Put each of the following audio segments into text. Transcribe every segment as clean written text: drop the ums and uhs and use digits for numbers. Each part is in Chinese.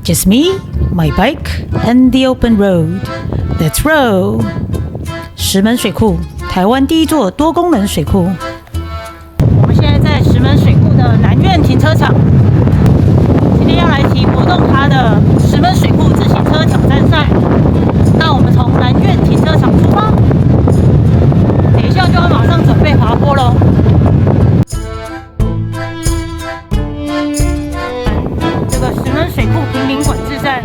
Just me, my bike, and the open road. Let's roll. 石门水库，台湾第一座多功能水库。我们现在在石门水库的南苑停车场，今天要来骑活动咖的石门水库自行车挑战赛。那我们从南苑停车场出发，等一下就要马上准备爬坡喽。这个石门水库平民管制站，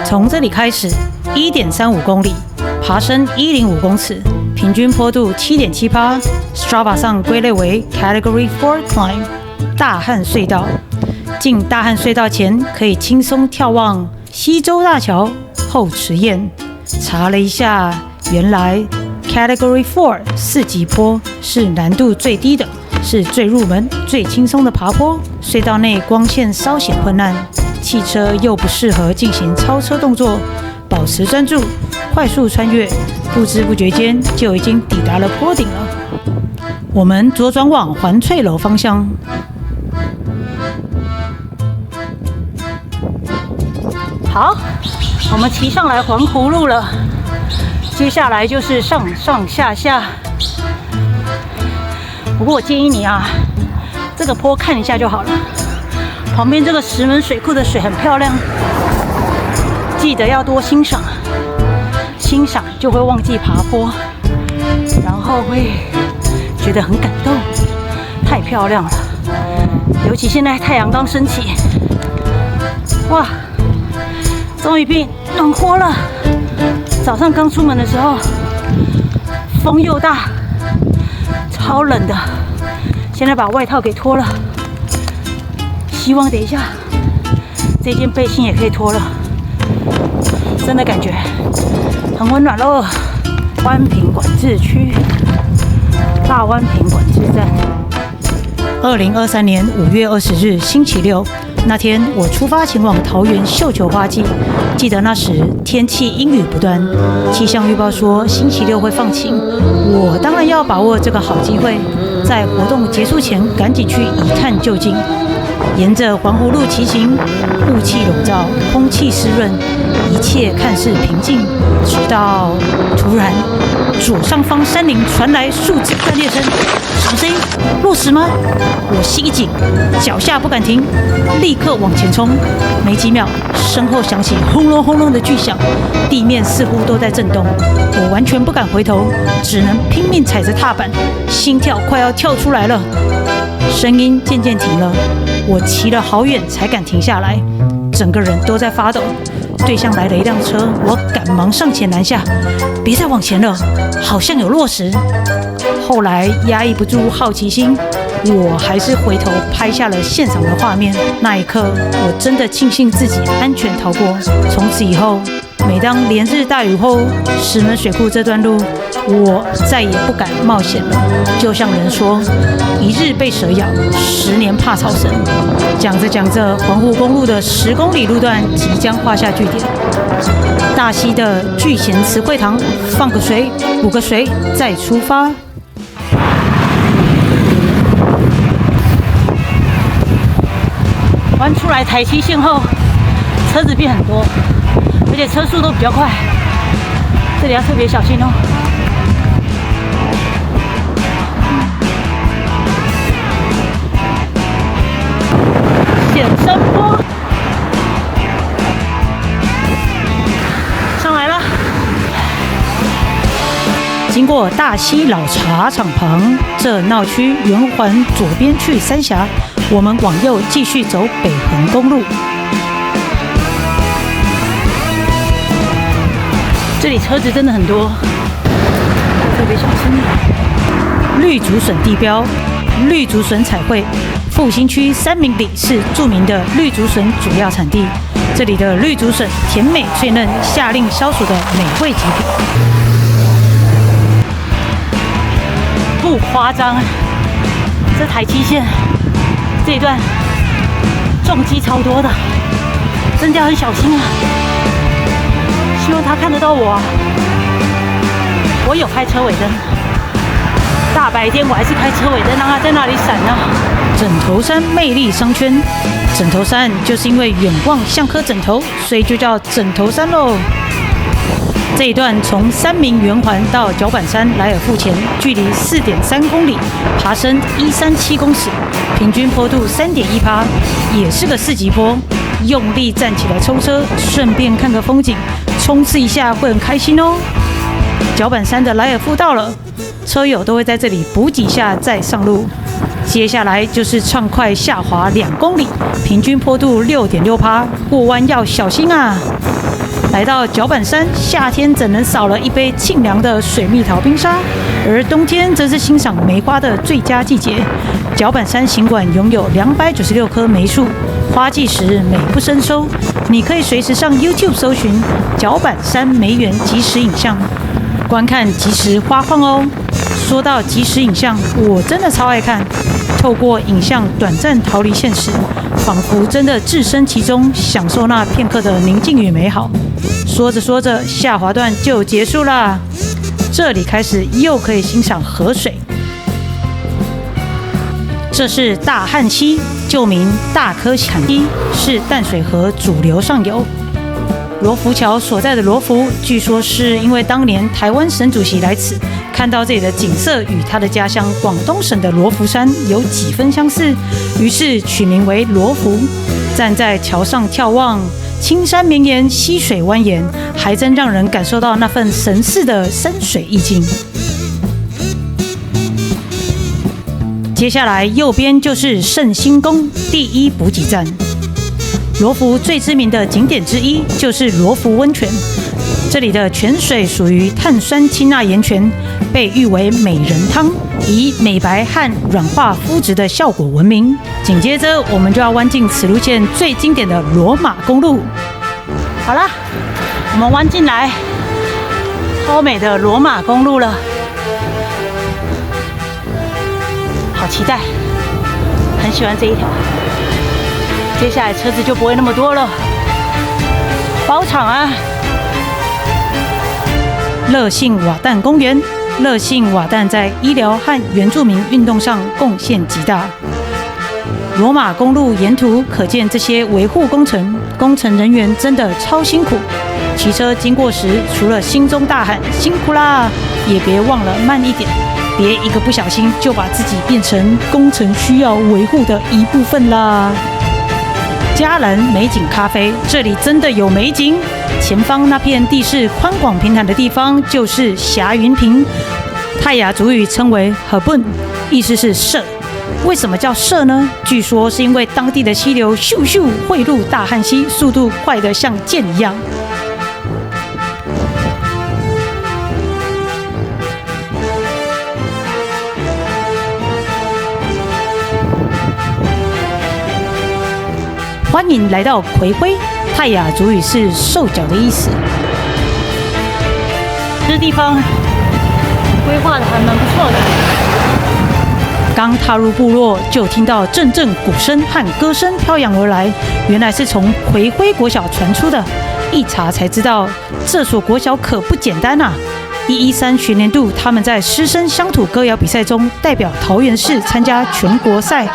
从这里开始，1.35公里。爬升105公尺，平均坡度7.7%， Strava 上归类为 Category 4 Climb 大汉隧道。进大汉隧道前，可以轻松眺望西洲大桥、后池堰。查了一下，原来 Category 4 4级坡是难度最低的，是最入门、最轻松的爬坡。隧道内光线稍显昏暗，汽车又不适合进行超车动作，保持专注。快速穿越，不知不觉间就已经抵达了坡顶了。我们左转往环翠楼方向。好，我们骑上来环湖路了。接下来就是上上下下。不过我建议你啊，这个坡看一下就好了。旁边这个石门水库的水很漂亮，记得要多欣赏。欣赏就会忘记爬坡，然后会觉得很感动，太漂亮了。尤其现在太阳刚升起，哇，终于变暖和了。早上刚出门的时候，风又大，超冷的。现在把外套给脱了，希望等一下这件背心也可以脱了。真的感觉很温暖喽！湾平管制区，大湾平管制站。2023年5月20日星期六那天，我出发前往桃园绣球花季。记得那时天气阴雨不断，气象预报说星期六会放晴。我当然要把握这个好机会，在活动结束前赶紧去一探究竟。沿着环湖路骑行，雾气笼罩，空气湿润，一切看似平静，直到突然，左上方山林传来树枝断裂声。什么声音？落石吗？我心一紧，脚下不敢停，立刻往前冲。没几秒，身后响起轰隆轰隆的巨响，地面似乎都在震动。我完全不敢回头，只能拼命踩着踏板，心跳快要跳出来了。声音渐渐停了，我骑了好远才敢停下来，整个人都在发抖。对向来了一辆车，我赶忙上前拦下，别再往前了，好像有落石。后来压抑不住好奇心，我还是回头拍下了现场的画面。那一刻，我真的庆幸自己安全逃过。从此以后，每当连日大雨后，石门水库这段路，我再也不敢冒险了。就像人说，一日被蛇咬，10年怕草绳。讲着讲着，环湖公路的10公里路段即将画下句点。大溪的聚贤慈惠堂，放个水，补个水，再出发。弯出来台七线后，车子变很多，而且车速都比较快，这里要特别小心哦。险山坡，上来了。经过大溪老茶厂旁，这闹区圆环左边去三峡，我们往右继续走北横公路。这里车子真的很多，特别小心。绿竹笋地标，绿竹笋彩绘。复兴区三明里是著名的绿竹笋主要产地，这里的绿竹笋甜美脆嫩，下令消暑的美味极品。不夸张，这台七线这一段重机超多的，真的要很小心啊！希望他看得到我啊！我有开车尾灯，大白天我还是开车尾灯，让他在那里闪呢。枕头山魅力商圈，枕头山就是因为远望像颗枕头，所以就叫枕头山喽。这一段从三民圆环到脚板山莱尔富前，距离4.3公里，爬升137公尺，平均坡度3.1%，也是个4级坡。用力站起来冲车，顺便看个风景，冲刺一下会很开心哦。脚板山的莱尔富到了，车友都会在这里补给下再上路。接下来就是畅快下滑2公里，平均坡度6.6%，过弯要小心啊！来到脚板山，夏天怎能少了一杯沁凉的水蜜桃冰沙？而冬天则是欣赏梅花的最佳季节。脚板山行馆拥有296棵梅树，花季时美不胜收。你可以随时上 YouTube 搜寻脚板山梅园即时影像，观看即时花况哦。说到即时影像，我真的超爱看，透过影像短暂逃离现实，仿佛真的置身其中，享受那片刻的宁静与美好。说着说着，下滑段就结束啦。这里开始又可以欣赏河水，这是大汉溪，旧名大科坎溪，是淡水河主流上游。罗浮桥所在的罗浮，据说是因为当年台湾省主席来此，看到这里的景色与他的家乡广东省的罗浮山有几分相似，于是取名为罗浮。站在桥上眺望，青山绵延，溪水蜿蜒，还真让人感受到那份神似的山水意境。接下来右边就是圣心宫第1补给站。罗浮最知名的景点之一就是罗浮温泉，这里的泉水属于碳酸氢钠盐泉，被誉为美人汤，以美白和软化肤质的效果闻名。紧接着我们就要弯进此路线最经典的罗马公路。好啦，我们弯进来超美的罗马公路了，好期待，很喜欢这一条。接下来车子就不会那么多了，包场啊！乐信瓦旦公园，乐信瓦旦在医疗和原住民运动上贡献极大。罗马公路沿途可见这些维护工程人员真的超辛苦。骑车经过时，除了心中大喊辛苦啦，也别忘了慢一点，别一个不小心就把自己变成工程需要维护的一部分啦。嘉兰美景咖啡，这里真的有美景。前方那片地势宽广平坦的地方就是霞云坪，泰雅族语称为 Habun， 意思是射。为什么叫射呢？据说是因为当地的溪流咻咻汇入大汉溪，速度快得像箭一样。欢迎来到葵辉，泰雅族语是兽脚的意思。这地方规划的还蛮不错的。刚踏入部落，就听到阵阵鼓声和歌声飘扬而来，原来是从葵辉国小传出的。一查才知道，这所国小可不简单啊！113学年度，他们在师生乡土歌谣比赛中代表桃园市参加全国赛，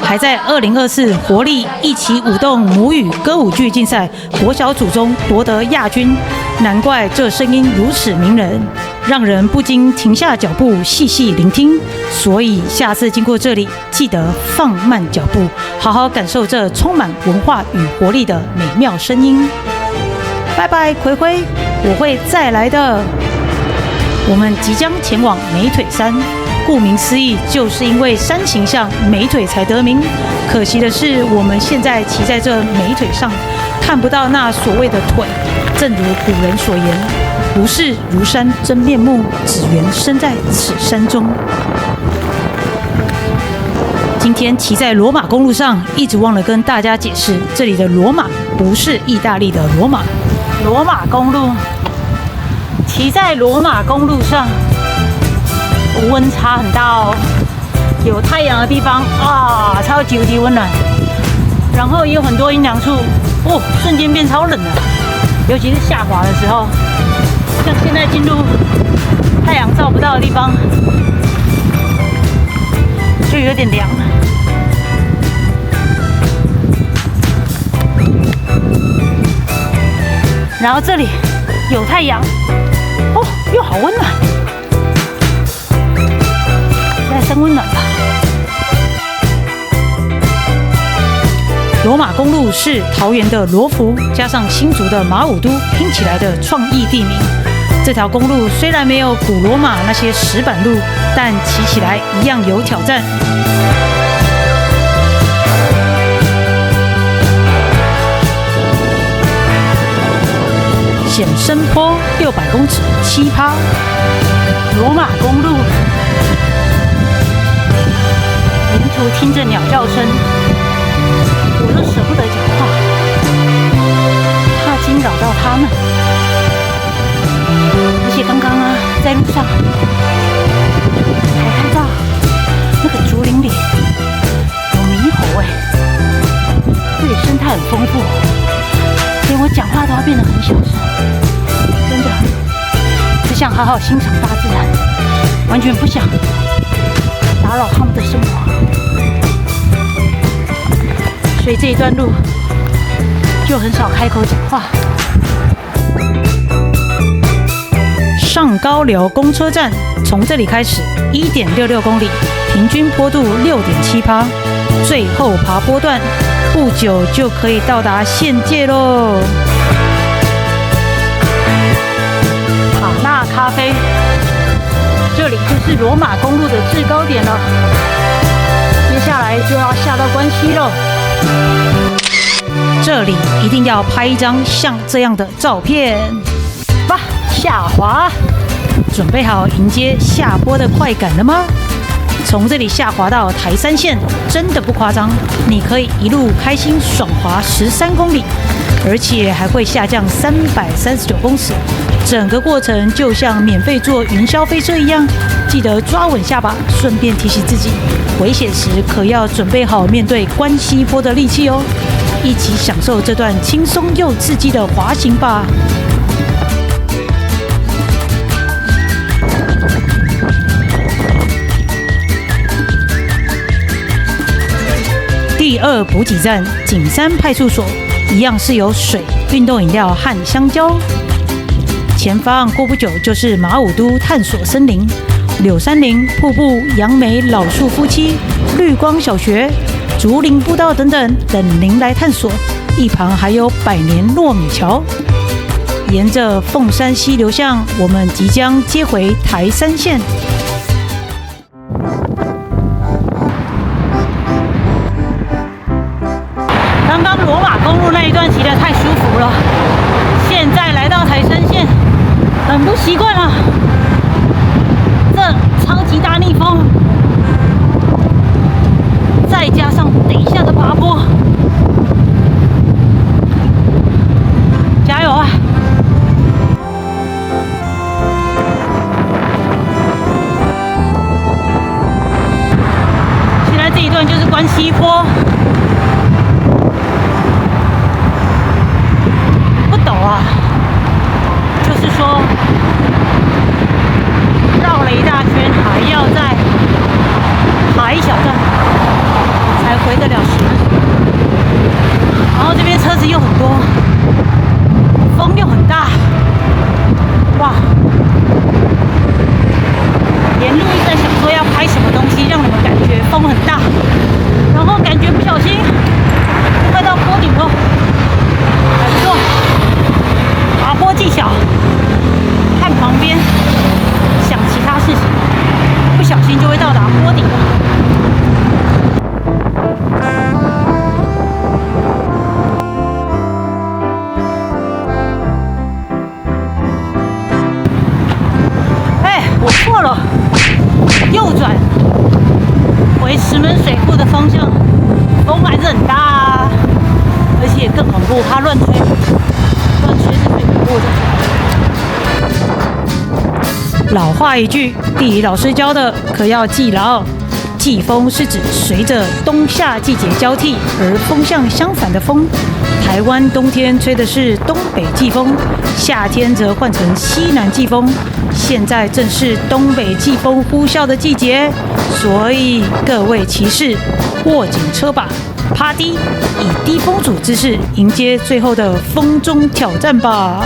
还在2024活力一起舞动母语歌舞剧竞赛国小组中夺得亚军。难怪这声音如此迷人，让人不禁停下脚步细细聆听。所以下次经过这里，记得放慢脚步，好好感受这充满文化与活力的美妙声音。拜拜，葵辉，我会再来的。我们即将前往美腿山，顾名思义，就是因为山形像美腿才得名。可惜的是，我们现在骑在这美腿上，看不到那所谓的腿。正如古人所言，不是庐山真面目，只缘身在此山中。今天骑在罗马公路上，一直忘了跟大家解释，这里的罗马不是意大利的罗马。罗马公路，骑在罗马公路上，温差很大哦。有太阳的地方啊，超级无敌温暖，然后也有很多阴凉处，哦，瞬间变超冷了。尤其是下滑的时候，像现在进入太阳照不到的地方，就有点凉。然后这里有太阳，哦，又好温暖，在升温暖吧。罗马公路是桃园的罗浮加上新竹的马武都拼起来的创意地名。这条公路虽然没有古罗马那些石板路，但骑起来一样有挑战。险深坡600公尺7%，罗马公路，沿途听着鸟叫声。我都舍不得讲话，怕惊扰到他们。而且刚刚在路上还看到那个竹林里有猕猴这里生态很丰富，连我讲话都要变得很小声，真的只想好好欣赏大自然，完全不想打扰他们的生活。所以这一段路就很少开口讲话。上高寮公车站从这里开始1.66公里，平均坡度6.7%，最后爬坡段不久就可以到达县界喽。卡纳咖啡，这里就是罗马公路的制高点了。接下来就要下到关西喽。这里一定要拍一张像这样的照片吧！下滑，准备好迎接下坡的快感了吗？从这里下滑到台三线，真的不夸张，你可以一路开心爽滑13公里，而且还会下降339公尺，整个过程就像免费坐云霄飞车一样。记得抓稳下巴，顺便提醒自己，危险时可要准备好面对关西坡的力气哦。一起享受这段轻松又刺激的滑行吧！第2补给站景山派出所，一样是有水、运动饮料和香蕉。前方过不久就是马武都探索森林、柳杉林、瀑布、杨梅老树夫妻、绿光小学、竹林步道等等，等您来探索。一旁还有百年糯米桥。沿着凤山溪流向，我们即将接回台三线。刚刚罗马公路那一段骑得太舒服了，现在来到台三线，很不习惯了。这超级大逆风，再加上等一下的爬坡，加油啊！现在这一段就是关西坡，不陡啊，就是说绕了一大圈，还要再爬一小段才回得了石门。然后这边车子又很多，风又很大，哇！沿路一直在想说要拍什么东西，让你们感觉风很大，然后感觉不小心快到坡顶了，还不错。爬坡技巧，看旁边，想其他事情，不小心就会到达坡顶了。我错了，右转回石门水库的方向，风还是很大啊，而且更恐怖，它乱吹，是最恐怖的。老话一句，地理老师教的可要记牢。季风是指随着冬夏季节交替而风向相反的风。台湾冬天吹的是东北季风，夏天则换成西南季风。现在正是东北季风呼啸的季节，所以各位骑士握紧车把，趴低，以低风阻姿势迎接最后的风中挑战吧。